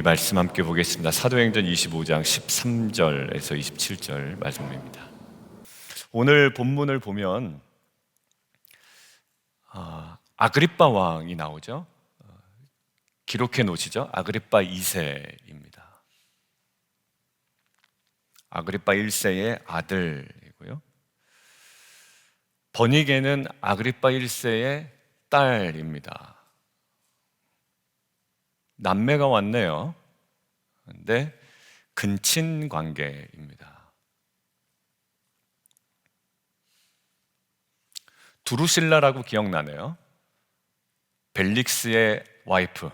우리 말씀 함께 보겠습니다. 사도행전 25장 13절에서 27절 말씀입니다. 오늘 본문을 보면 아그리빠 왕이 나오죠. 기록해 놓으시죠. 아그리빠 2세입니다. 아그리빠 1세의 아들이고요. 버니게는 아그리빠 1세의 딸입니다. 남매가 왔네요. 근데 근친 관계입니다. 두루실라라고 기억나네요. 벨릭스의 와이프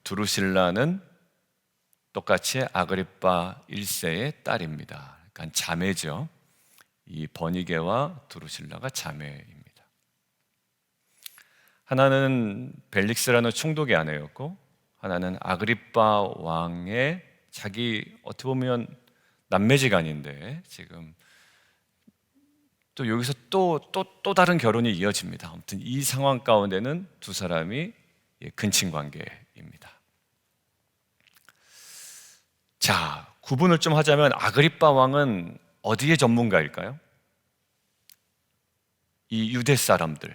두루실라는 똑같이 아그리빠 1세의 딸입니다. 그러니까 자매죠. 이 버니게와 두루실라가 자매입니다. 하나는 벨릭스라는 총독의 아내였고 하나는 아그리빠 왕의 자기 어떻게 보면 남매지간인데 지금 또 여기서 또 다른 결혼이 이어집니다. 아무튼 이 상황 가운데는 두 사람이 근친 관계입니다. 자, 구분을 좀 하자면 아그리빠 왕은 어디의 전문가일까요? 이 유대 사람들,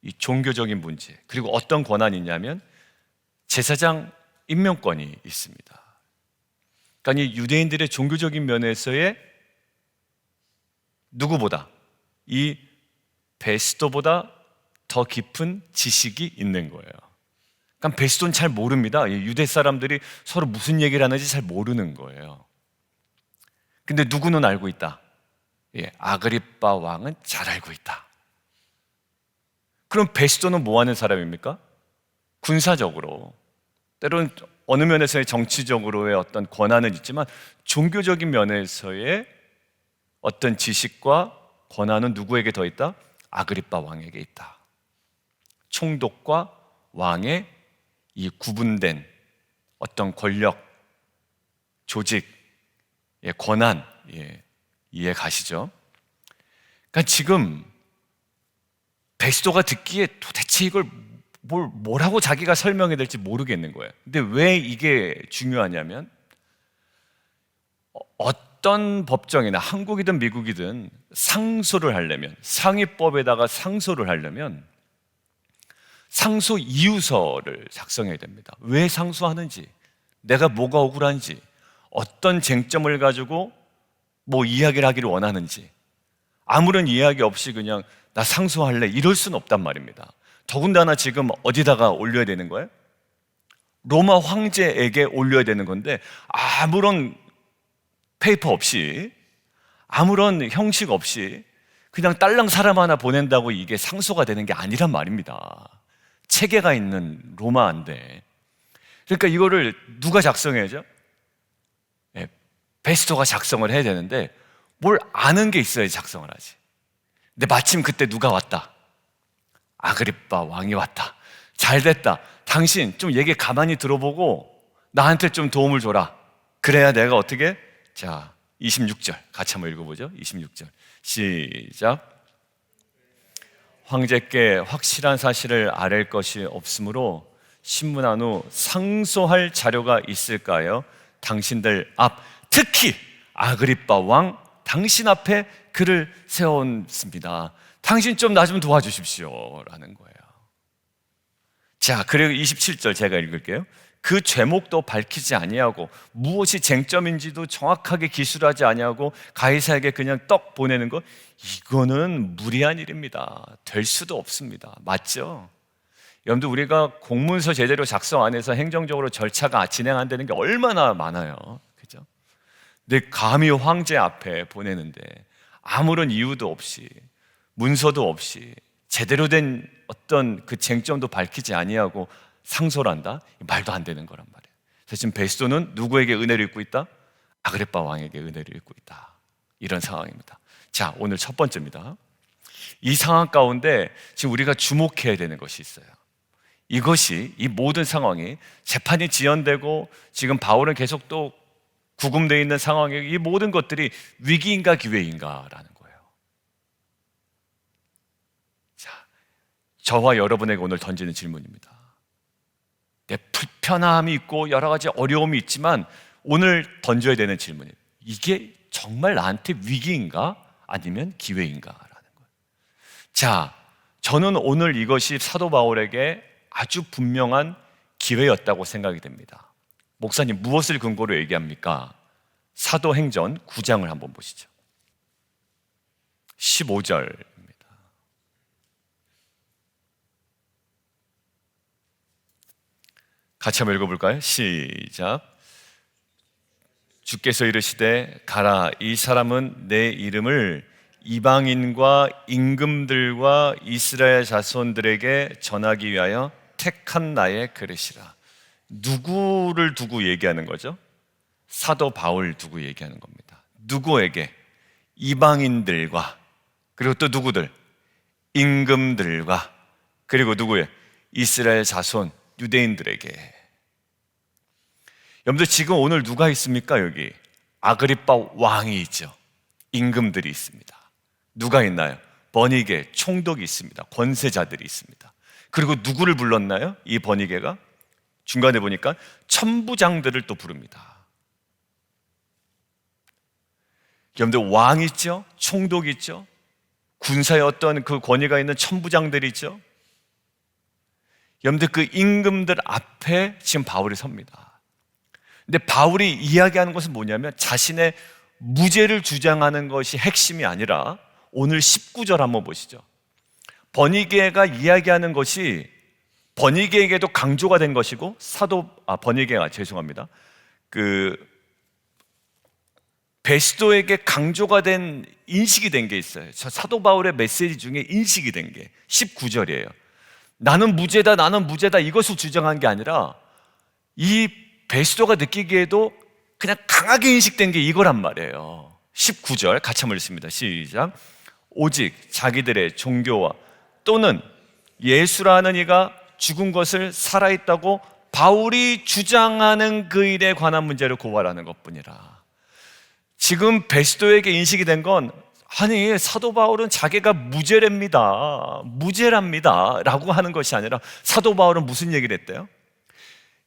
이 종교적인 문제, 그리고 어떤 권한이 있냐면 제사장 임명권이 있습니다. 그러니까 이 유대인들의 종교적인 면에서의 누구보다 이 베스도보다 더 깊은 지식이 있는 거예요. 그러니까 베스도는 잘 모릅니다. 유대 사람들이 서로 무슨 얘기를 하는지 잘 모르는 거예요. 근데 누구는 알고 있다. 아그리빠 왕은 잘 알고 있다. 그럼 베스도는 뭐 하는 사람입니까? 군사적으로, 때로는 어느 면에서의 정치적으로의 어떤 권한은 있지만 종교적인 면에서의 어떤 지식과 권한은 누구에게 더 있다? 아그리빠 왕에게 있다. 총독과 왕의 이 구분된 어떤 권력, 조직, 권한, 이해 가시죠? 그러니까 지금 베스도가 듣기에 도대체 이걸 뭐라고 자기가 설명해야 될지 모르겠는 거예요. 근데 왜 이게 중요하냐면 어떤 법정이나 한국이든 미국이든 상소를 하려면, 상위법에다가 상소를 하려면 상소 이유서를 작성해야 됩니다. 왜 상소하는지, 내가 뭐가 억울한지, 어떤 쟁점을 가지고 뭐 이야기를 하기를 원하는지, 아무런 이야기 없이 그냥 나 상소할래 이럴 수는 없단 말입니다. 더군다나 지금 어디다가 올려야 되는 거예요? 로마 황제에게 올려야 되는 건데 아무런 페이퍼 없이, 아무런 형식 없이 그냥 딸랑 사람 하나 보낸다고 이게 상소가 되는 게 아니란 말입니다. 체계가 있는 로마인데. 그러니까 이거를 누가 작성해야죠? 베스토가 작성을 해야 되는데 뭘 아는 게 있어야 작성을 하지. 근데 마침 그때 누가 왔다. 아그리빠 왕이 왔다. 잘 됐다. 당신 좀 얘기 가만히 들어보고 나한테 좀 도움을 줘라. 그래야 내가 어떻게? 자, 26절 같이 한번 읽어보죠. 26절 시작. 황제께 확실한 사실을 아랠 것이 없으므로 신문한 후 상소할 자료가 있을까요? 당신들 앞, 특히 아그리빠 왕 당신 앞에 그를 세웠습니다. 당신 좀 나 좀 도와주십시오 라는 거예요. 자, 그리고 27절 제가 읽을게요. 그 죄목도 밝히지 아니하고 무엇이 쟁점인지도 정확하게 기술하지 아니하고 가이사에게 그냥 떡 보내는 거, 이거는 무리한 일입니다. 될 수도 없습니다. 맞죠? 여러분들, 우리가 공문서 제대로 작성 안 해서 행정적으로 절차가 진행 안 되는 게 얼마나 많아요. 그죠? 근데 감히 황제 앞에 보내는데 아무런 이유도 없이, 문서도 없이, 제대로 된 어떤 그 쟁점도 밝히지 아니하고 상소를 한다? 말도 안 되는 거란 말이에요. 그래서 지금 베스도는 누구에게 은혜를 입고 있다? 아그리빠 왕에게 은혜를 입고 있다. 이런 상황입니다. 자, 오늘 첫 번째입니다. 이 상황 가운데 지금 우리가 주목해야 되는 것이 있어요. 이것이, 이 모든 상황이 재판이 지연되고 지금 바울은 계속 또 구금되어 있는 상황에 이 모든 것들이 위기인가 기회인가라는 거예요. 자, 저와 여러분에게 오늘 던지는 질문입니다. 내 불편함이 있고 여러 가지 어려움이 있지만 오늘 던져야 되는 질문이에요. 이게 정말 나한테 위기인가? 아니면 기회인가? 라는 거예요. 자, 저는 오늘 이것이 사도 바울에게 아주 분명한 기회였다고 생각이 됩니다. 목사님, 무엇을 근거로 얘기합니까? 사도행전 9장을 한번 보시죠. 15절입니다. 같이 한번 읽어볼까요? 시작. 주께서 이르시되 가라, 이 사람은 내 이름을 이방인과 임금들과 이스라엘 자손들에게 전하기 위하여 택한 나의 그릇이라. 누구를 두고 얘기하는 거죠? 사도 바울 두고 얘기하는 겁니다. 누구에게? 이방인들과, 그리고 또 누구들? 임금들과, 그리고 누구예요? 이스라엘 자손 유대인들에게. 여러분들, 지금 오늘 누가 있습니까? 여기 아그리빠 왕이 있죠. 임금들이 있습니다. 누가 있나요? 버니게 총독이 있습니다. 권세자들이 있습니다. 그리고 누구를 불렀나요? 이 버니게가 중간에 보니까 천부장들을 또 부릅니다. 여러분들, 왕 있죠? 총독 있죠? 군사의 어떤 그 권위가 있는 천부장들이 있죠? 여러분들, 그 임금들 앞에 지금 바울이 섭니다. 근데 바울이 이야기하는 것은 뭐냐면 자신의 무죄를 주장하는 것이 핵심이 아니라 오늘 19절 한번 보시죠. 버니게가 이야기하는 것이 버니게에게도 강조가 된 것이고 버니게가 죄송합니다. 베스도에게 강조가 된 인식이 된 게 있어요. 사도 바울의 메시지 중에 인식이 된 게 19절이에요. 나는 무죄다, 나는 무죄다 이것을 주장한 게 아니라 이 베스도가 느끼기에도 그냥 강하게 인식된 게 이거란 말이에요. 19절 같이 한번 읽습니다. 시작. 오직 자기들의 종교와 또는 예수라는 이가 죽은 것을 살아있다고 바울이 주장하는 그 일에 관한 문제를 고발하는 것뿐이라. 지금 베스도에게 인식이 된 건, 아니 사도 바울은 자기가 무죄랍니다 라고 하는 것이 아니라 사도 바울은 무슨 얘기를 했대요?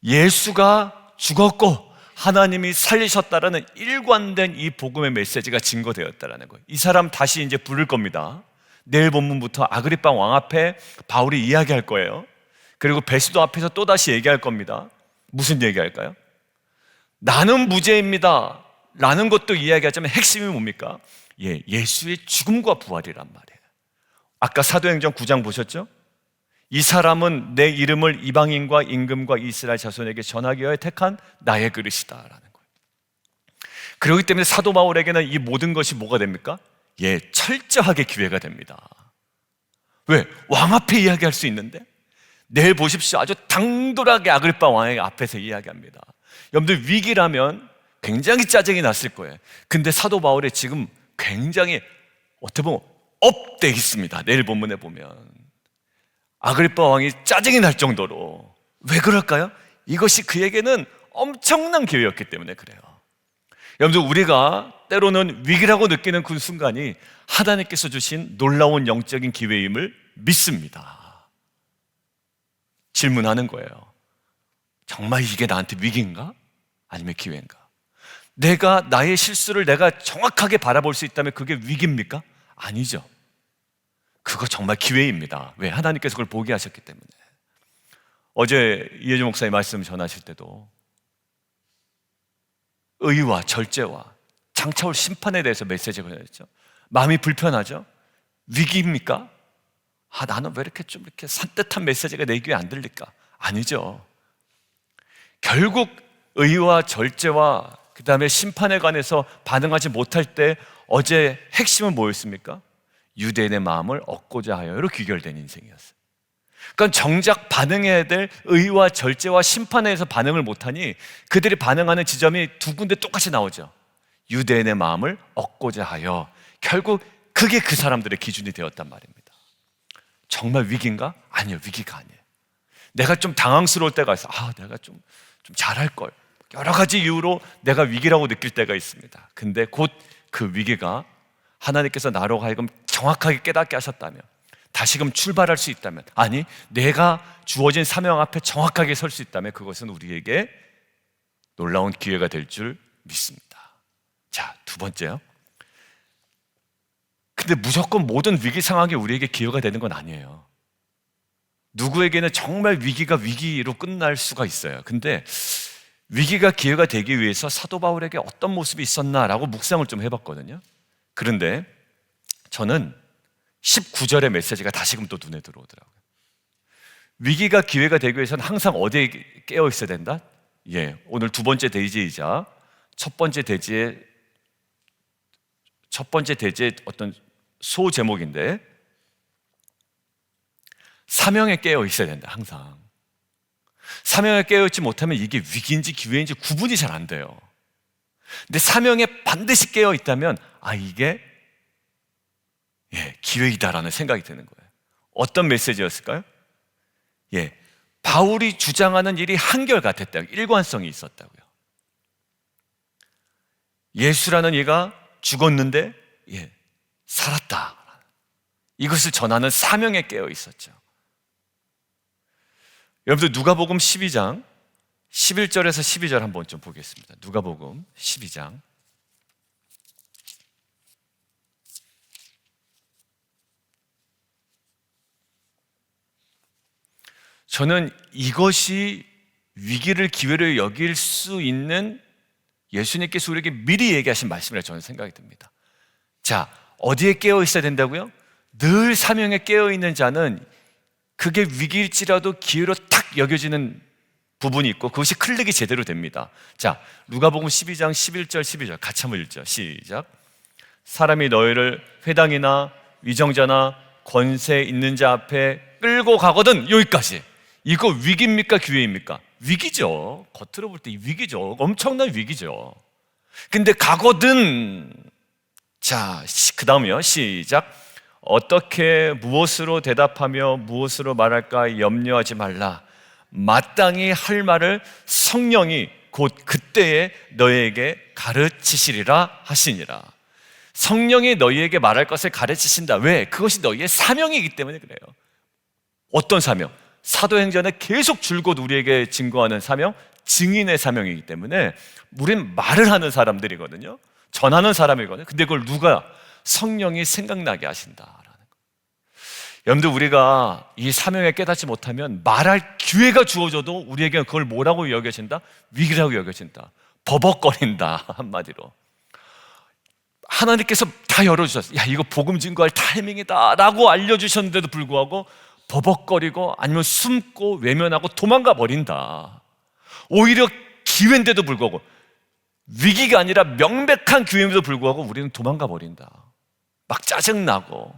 예수가 죽었고 하나님이 살리셨다라는 일관된 이 복음의 메시지가 증거되었다라는 거예요. 이 사람 다시 이제 부를 겁니다. 내일 본문부터 아그리빠 왕 앞에 바울이 이야기할 거예요. 그리고 베스도 앞에서 또다시 얘기할 겁니다. 무슨 얘기할까요? 나는 무죄입니다 라는 것도 이야기하자면 핵심이 뭡니까? 예수의 죽음과 부활이란 말이에요. 아까 사도행전 9장 보셨죠? 이 사람은 내 이름을 이방인과 임금과 이스라엘 자손에게 전하기 위하여 택한 나의 그릇이다라는 거예요. 그렇기 때문에 사도 바울에게는 이 모든 것이 뭐가 됩니까? 철저하게 기회가 됩니다. 왜? 왕 앞에 이야기할 수 있는데 내일 보십시오. 아주 당돌하게 아그리빠 왕의 앞에서 이야기합니다. 여러분들, 위기라면 굉장히 짜증이 났을 거예요. 근데 사도 바울이 지금 굉장히 어떻게 보면 업돼 있습니다. 내일 본문에 보면 아그리빠 왕이 짜증이 날 정도로. 왜 그럴까요? 이것이 그에게는 엄청난 기회였기 때문에 그래요. 여러분들, 우리가 때로는 위기라고 느끼는 그 순간이 하나님께서 주신 놀라운 영적인 기회임을 믿습니다. 질문하는 거예요. 정말 이게 나한테 위기인가? 아니면 기회인가? 내가 나의 실수를 내가 정확하게 바라볼 수 있다면 그게 위기입니까? 아니죠. 그거 정말 기회입니다. 왜? 하나님께서 그걸 보게 하셨기 때문에. 어제 이혜주 목사님 말씀 전하실 때도 의와 절제와 장차올 심판에 대해서 메시지 보냈죠. 마음이 불편하죠? 위기입니까? 나는 왜 이렇게 좀 이렇게 산뜻한 메시지가 내 귀에 안 들릴까? 아니죠. 결국 의와 절제와 그 다음에 심판에 관해서 반응하지 못할 때 어제 핵심은 뭐였습니까? 유대인의 마음을 얻고자 하여로 귀결된 인생이었어요. 그러니까 정작 반응해야 될 의와 절제와 심판에 대해서 반응을 못하니 그들이 반응하는 지점이 두 군데 똑같이 나오죠. 유대인의 마음을 얻고자 하여. 결국 그게 그 사람들의 기준이 되었단 말입니다. 정말 위기인가? 아니요, 위기가 아니에요. 내가 좀 당황스러울 때가 있어. 내가 좀 잘할 걸. 여러 가지 이유로 내가 위기라고 느낄 때가 있습니다. 근데 곧 그 위기가 하나님께서 나로 하여금 정확하게 깨닫게 하셨다면 다시금 출발할 수 있다면, 아니 내가 주어진 사명 앞에 정확하게 설 수 있다면 그것은 우리에게 놀라운 기회가 될 줄 믿습니다. 자, 두 번째요. 근데 무조건 모든 위기 상황이 우리에게 기회가 되는 건 아니에요. 누구에게는 정말 위기가 위기로 끝날 수가 있어요. 근데 위기가 기회가 되기 위해서 사도 바울에게 어떤 모습이 있었나라고 묵상을 좀 해봤거든요. 그런데 저는 19절의 메시지가 다시금 또 눈에 들어오더라고요. 위기가 기회가 되기 위해서는 항상 어디에 깨어 있어야 된다? 예, 오늘 두 번째 대지이자 첫 번째 대지의 어떤 소 제목인데, 사명에 깨어 있어야 된다. 항상 사명에 깨어 있지 못하면 이게 위기인지 기회인지 구분이 잘 안 돼요. 근데 사명에 반드시 깨어 있다면 이게 기회이다라는 생각이 드는 거예요. 어떤 메시지였을까요? 바울이 주장하는 일이 한결같았다고, 일관성이 있었다고요. 예수라는 이가 죽었는데 살았다. 이것을 전하는 사명에 깨어 있었죠. 여러분들 누가복음 12장 11절에서 12절 한번 좀 보겠습니다. 누가복음 12장. 저는 이것이 위기를 기회로 여길 수 있는 예수님께서 우리에게 미리 얘기하신 말씀이라 저는 생각이 듭니다. 자, 어디에 깨어 있어야 된다고요? 늘 사명에 깨어 있는 자는 그게 위기일지라도 기회로 탁 여겨지는 부분이 있고 그것이 클릭이 제대로 됩니다. 자, 누가복음 12장 11절 12절 같이 한번 읽죠. 시작. 사람이 너희를 회당이나 위정자나 권세 있는 자 앞에 끌고 가거든. 여기까지. 이거 위기입니까 기회입니까? 위기죠. 겉으로 볼 때 위기죠. 엄청난 위기죠. 근데 가거든. 자, 그 다음이요. 시작. 어떻게 무엇으로 대답하며 무엇으로 말할까 염려하지 말라. 마땅히 할 말을 성령이 곧 그때에 너희에게 가르치시리라 하시니라. 성령이 너희에게 말할 것을 가르치신다. 왜? 그것이 너희의 사명이기 때문에 그래요. 어떤 사명? 사도행전에 계속 줄곧 우리에게 증거하는 사명, 증인의 사명이기 때문에 우린 말을 하는 사람들이거든요. 전하는 사람이거든요. 근데 그걸 누가? 성령이 생각나게 하신다라는 거. 여러분들, 우리가 이 사명에 깨닫지 못하면 말할 기회가 주어져도 우리에게는 그걸 뭐라고 여겨진다? 위기라고 여겨진다. 버벅거린다. 한마디로. 하나님께서 다 열어주셨어요. 야, 이거 복음 증거할 타이밍이다 라고 알려주셨는데도 불구하고 버벅거리고 아니면 숨고 외면하고 도망가 버린다. 오히려 기회인데도 불구하고, 위기가 아니라 명백한 기회임에도 불구하고 우리는 도망가 버린다. 막 짜증나고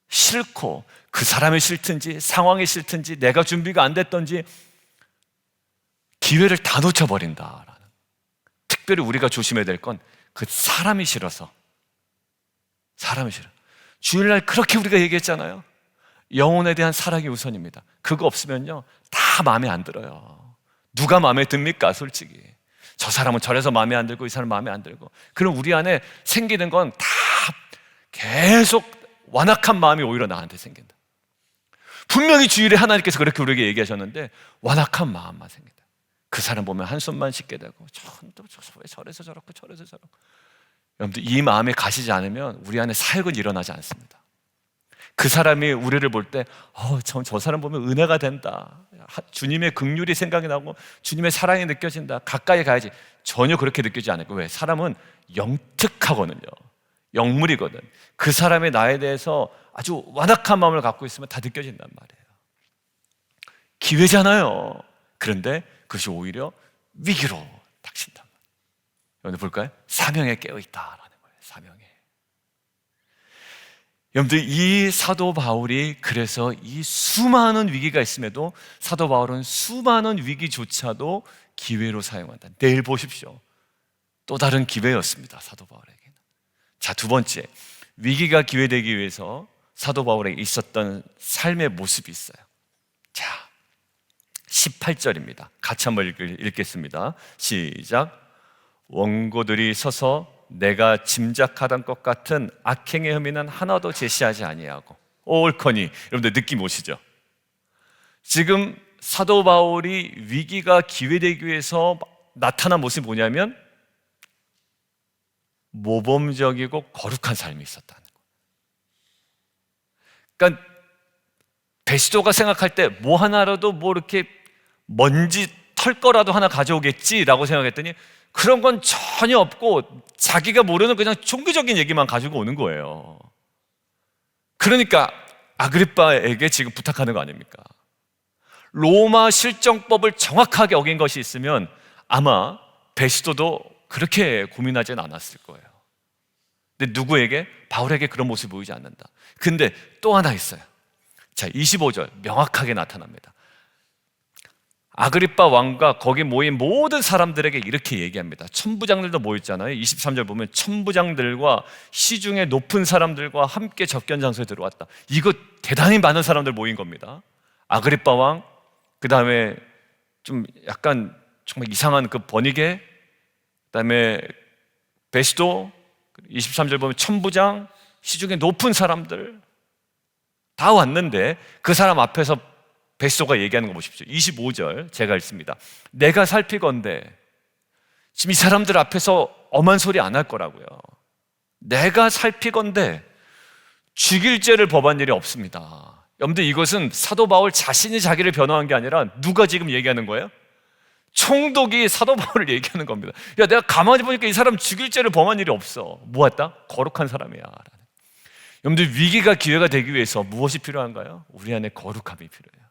싫고, 그 사람이 싫든지 상황이 싫든지 내가 준비가 안 됐던지 기회를 다 놓쳐버린다라는. 특별히 우리가 조심해야 될 건 그 사람이 싫어서. 사람이 싫어. 주일날 그렇게 우리가 얘기했잖아요. 영혼에 대한 사랑이 우선입니다. 그거 없으면요 다 마음에 안 들어요. 누가 마음에 듭니까? 솔직히 저 사람은 저래서 마음에 안 들고 이 사람은 마음에 안 들고. 그럼 우리 안에 생기는 건 다 계속 완악한 마음이 오히려 나한테 생긴다. 분명히 주일에 하나님께서 그렇게 우리에게 얘기하셨는데 완악한 마음만 생긴다. 그 사람 보면 한숨만 씻게 되고, 왜 저래서 저렇고 저래서 저렇고. 여러분들, 이 마음에 가시지 않으면 우리 안에 사역은 일어나지 않습니다. 그 사람이 우리를 볼 때 저 사람 보면 은혜가 된다, 주님의 긍휼이 생각이 나고 주님의 사랑이 느껴진다, 가까이 가야지. 전혀 그렇게 느끼지 않을 거예요. 왜? 사람은 영특하거든요. 영물이거든. 그 사람이 나에 대해서 아주 완악한 마음을 갖고 있으면 다 느껴진단 말이에요. 기회잖아요. 그런데 그것이 오히려 위기로 닥친단 말이에요. 여러분들 볼까요? 사명에 깨어있다라는 거예요. 사명에. 여러분들, 이 사도 바울이 그래서 이 수많은 위기가 있음에도 사도 바울은 수많은 위기조차도 기회로 사용한다. 내일 보십시오. 또 다른 기회였습니다. 사도 바울에게는. 자, 두 번째, 위기가 기회되기 위해서 사도 바울에게 있었던 삶의 모습이 있어요. 자, 18절입니다. 같이 한번 읽겠습니다. 시작. 원고들이 서서 내가 짐작하던 것 같은 악행의 혐의는 하나도 제시하지 아니하고. 옳거니. 여러분들 느낌 오시죠? 지금 사도 바울이 위기가 기회되기 위해서 나타난 모습이 뭐냐면 모범적이고 거룩한 삶이 있었다는 거예요. 그러니까 베스도가 생각할 때 뭐 하나라도 뭐 이렇게 먼지 털 거라도 하나 가져오겠지라고 생각했더니 그런 건 전혀 없고 자기가 모르는 그냥 종교적인 얘기만 가지고 오는 거예요. 그러니까 아그리빠에게 지금 부탁하는 거 아닙니까? 로마 실정법을 정확하게 어긴 것이 있으면 아마 베스도도 그렇게 고민하진 않았을 거예요. 근데 누구에게? 바울에게 그런 모습이 보이지 않는다. 근데 또 하나 있어요. 자, 25절 명확하게 나타납니다. 아그리빠 왕과 거기 모인 모든 사람들에게 이렇게 얘기합니다. 천부장들도 모였잖아요. 23절 보면 천부장들과 시중에 높은 사람들과 함께 접견 장소에 들어왔다. 이거 대단히 많은 사람들 모인 겁니다. 아그리빠 왕, 그 다음에 좀 약간 정말 이상한 그 버니게, 그 다음에 베스도, 23절 보면 천부장, 시중에 높은 사람들 다 왔는데 그 사람 앞에서 베스도가 얘기하는 거 보십시오. 25절 제가 읽습니다. 내가 살피건대, 지금 이 사람들 앞에서 엄한 소리 안 할 거라고요. 내가 살피건대 죽일 죄를 범한 일이 없습니다. 여러분들 이것은 사도 바울 자신이 자기를 변호한 게 아니라 누가 지금 얘기하는 거예요? 총독이 사도 바울을 얘기하는 겁니다. 야, 내가 가만히 보니까 이 사람 죽일 죄를 범한 일이 없어. 뭐 했다? 거룩한 사람이야. 여러분들 위기가 기회가 되기 위해서 무엇이 필요한가요? 우리 안에 거룩함이 필요해요.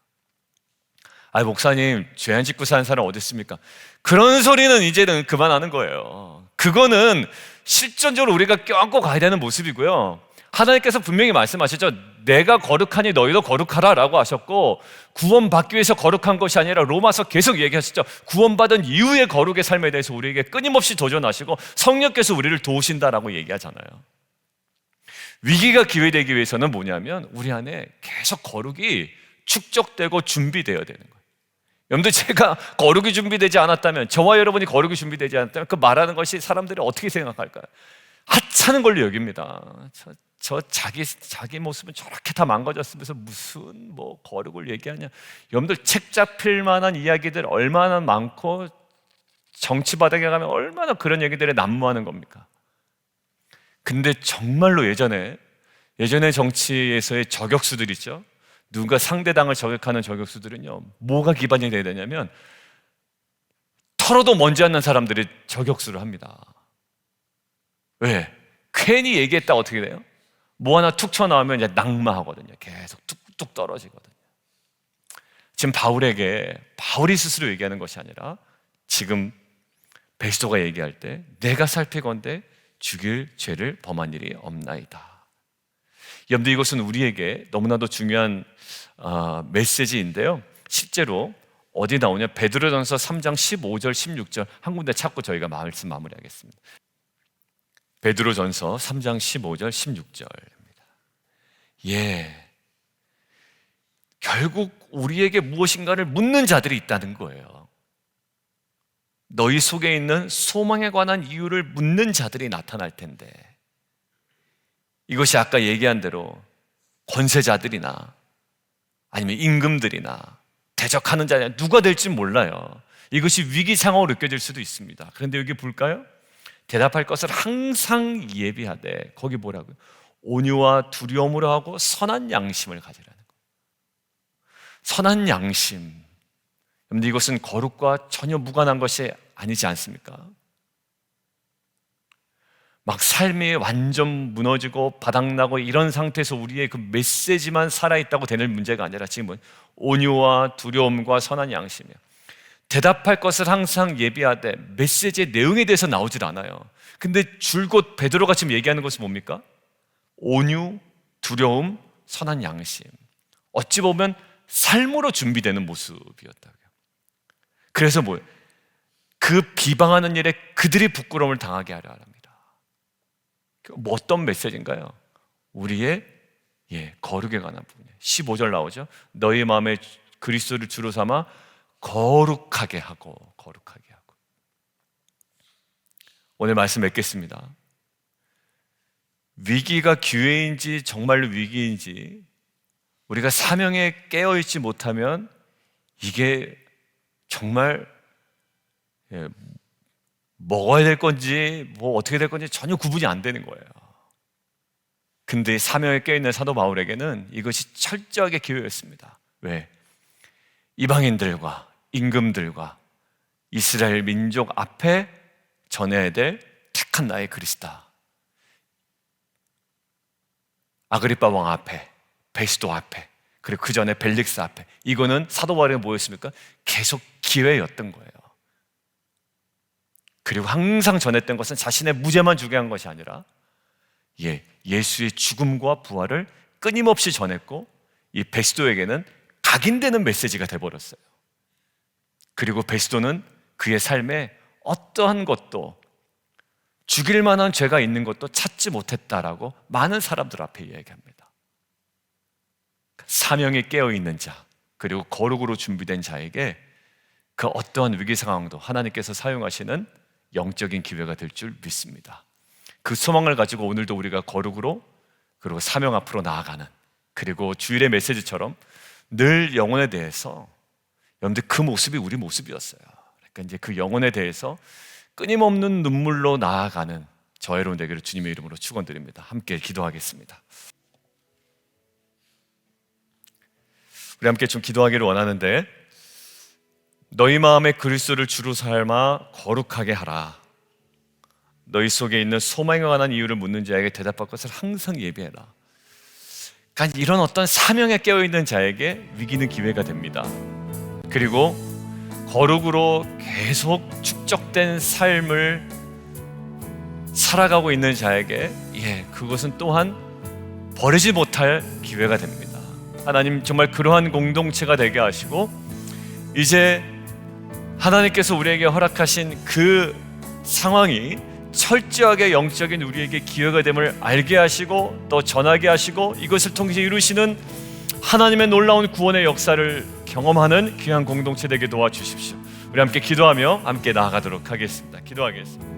아, 목사님 죄 안 짓고 사는 사람 어디 있습니까? 그런 소리는 이제는 그만하는 거예요. 그거는 실전적으로 우리가 껴안고 가야 되는 모습이고요. 하나님께서 분명히 말씀하셨죠. 내가 거룩하니 너희도 거룩하라 라고 하셨고, 구원받기 위해서 거룩한 것이 아니라 로마서 계속 얘기하셨죠. 구원받은 이후의 거룩의 삶에 대해서 우리에게 끊임없이 도전하시고 성령께서 우리를 도우신다라고 얘기하잖아요. 위기가 기회되기 위해서는 뭐냐면 우리 안에 계속 거룩이 축적되고 준비되어야 되는 거예요. 여러분들 제가 거룩이 준비되지 않았다면, 저와 여러분이 거룩이 준비되지 않았다면 그 말하는 것이 사람들이 어떻게 생각할까요? 하찮은 걸로 여깁니다. 저 자기 모습은 저렇게 다 망가졌으면서 무슨 뭐 거룩을 얘기하냐. 여러분들 책 잡힐 만한 이야기들 얼마나 많고 정치 바닥에 가면 얼마나 그런 얘기들에 난무하는 겁니까? 근데 정말로 예전에 정치에서의 저격수들 있죠. 누가 상대당을 저격하는 저격수들은요, 뭐가 기반이 돼야 되냐면 털어도 먼지 않는 사람들이 저격수를 합니다. 왜? 괜히 얘기했다 어떻게 돼요? 뭐 하나 툭 튀어나오면 이제 낙마하거든요. 계속 뚝뚝 떨어지거든요. 지금 바울이 스스로 얘기하는 것이 아니라 지금 베스도가 얘기할 때 내가 살피건대 죽일 죄를 범한 일이 없나이다. 여러분들 이것은 우리에게 너무나도 중요한 메시지인데요. 실제로 어디 나오냐? 베드로전서 3장 15절 16절 한 군데 찾고 저희가 말씀 마무리하겠습니다. 베드로전서 3장 15절 16절입니다. 예, 결국 우리에게 무엇인가를 묻는 자들이 있다는 거예요. 너희 속에 있는 소망에 관한 이유를 묻는 자들이 나타날 텐데, 이것이 아까 얘기한 대로 권세자들이나 아니면 임금들이나 대적하는 자냐 누가 될지 몰라요. 이것이 위기 상황으로 느껴질 수도 있습니다. 그런데 여기 볼까요? 대답할 것을 항상 예비하되, 거기 뭐라고요? 온유와 두려움으로 하고 선한 양심을 가지라는 거예요. 선한 양심. 그런데 이것은 거룩과 전혀 무관한 것이 아니지 않습니까? 막 삶이 완전 무너지고 바닥나고 이런 상태에서 우리의 그 메시지만 살아있다고 되는 문제가 아니라 지금은 온유와 두려움과 선한 양심이에요. 대답할 것을 항상 예비하되 메시지의 내용에 대해서 나오질 않아요. 근데 줄곧 베드로가 지금 얘기하는 것은 뭡니까? 온유, 두려움, 선한 양심. 어찌 보면 삶으로 준비되는 모습이었다고요. 그래서 뭐예요? 그 비방하는 일에 그들이 부끄러움을 당하게 하려 합니다. 뭐 어떤 메시지인가요? 우리의 거룩에 관한 부분이에요. 15절 나오죠. 너희 마음에 그리스도를 주로 삼아 거룩하게 하고. 오늘 말씀 맺겠습니다. 위기가 기회인지 정말로 위기인지 우리가 사명에 깨어있지 못하면 이게 정말 먹어야 될 건지 뭐 어떻게 될 건지 전혀 구분이 안 되는 거예요. 근데 사명에 깨어있는 사도 바울에게는 이것이 철저하게 기회였습니다. 왜? 이방인들과 임금들과 이스라엘 민족 앞에 전해야 될 택한 나의 그리스다. 아그리빠 왕 앞에, 베스도 앞에, 그리고 그 전에 벨릭스 앞에. 이거는 사도 바울에게 뭐였습니까? 계속 기회였던 거예요. 그리고 항상 전했던 것은 자신의 무죄만 주게한 것이 아니라 예수의 죽음과 부활을 끊임없이 전했고, 이 베스도에게는 각인되는 메시지가 돼버렸어요. 그리고 베스도는 그의 삶에 어떠한 것도, 죽일 만한 죄가 있는 것도 찾지 못했다라고 많은 사람들 앞에 이야기합니다. 사명에 깨어있는 자, 그리고 거룩으로 준비된 자에게 그 어떠한 위기 상황도 하나님께서 사용하시는 영적인 기회가 될 줄 믿습니다. 그 소망을 가지고 오늘도 우리가 거룩으로, 그리고 사명 앞으로 나아가는, 그리고 주일의 메시지처럼 늘 영혼에 대해서, 여러분들 그 모습이 우리 모습이었어요. 그러니까 이제 그 영혼에 대해서 끊임없는 눈물로 나아가는 저 여러분 되기를 주님의 이름으로 축원드립니다. 함께 기도하겠습니다. 우리 함께 좀 기도하기를 원하는데, 너희 마음에 그리스도를 주로 삶아 거룩하게 하라. 너희 속에 있는 소망에 관한 이유를 묻는 자에게 대답할 것을 항상 예비해라. 그러니까 이런 어떤 사명에 깨어있는 자에게 위기는 기회가 됩니다. 그리고 거룩으로 계속 축적된 삶을 살아가고 있는 자에게 그것은 또한 버리지 못할 기회가 됩니다. 하나님 정말 그러한 공동체가 되게 하시고, 이제 하나님께서 우리에게 허락하신 그 상황이 철저하게 영적인 우리에게 기회가 됨을 알게 하시고 또 전하게 하시고, 이것을 통해서 이루시는 하나님의 놀라운 구원의 역사를 경험하는 귀한 공동체 되게 도와주십시오. 우리 함께 기도하며 함께 나아가도록 하겠습니다. 기도하겠습니다.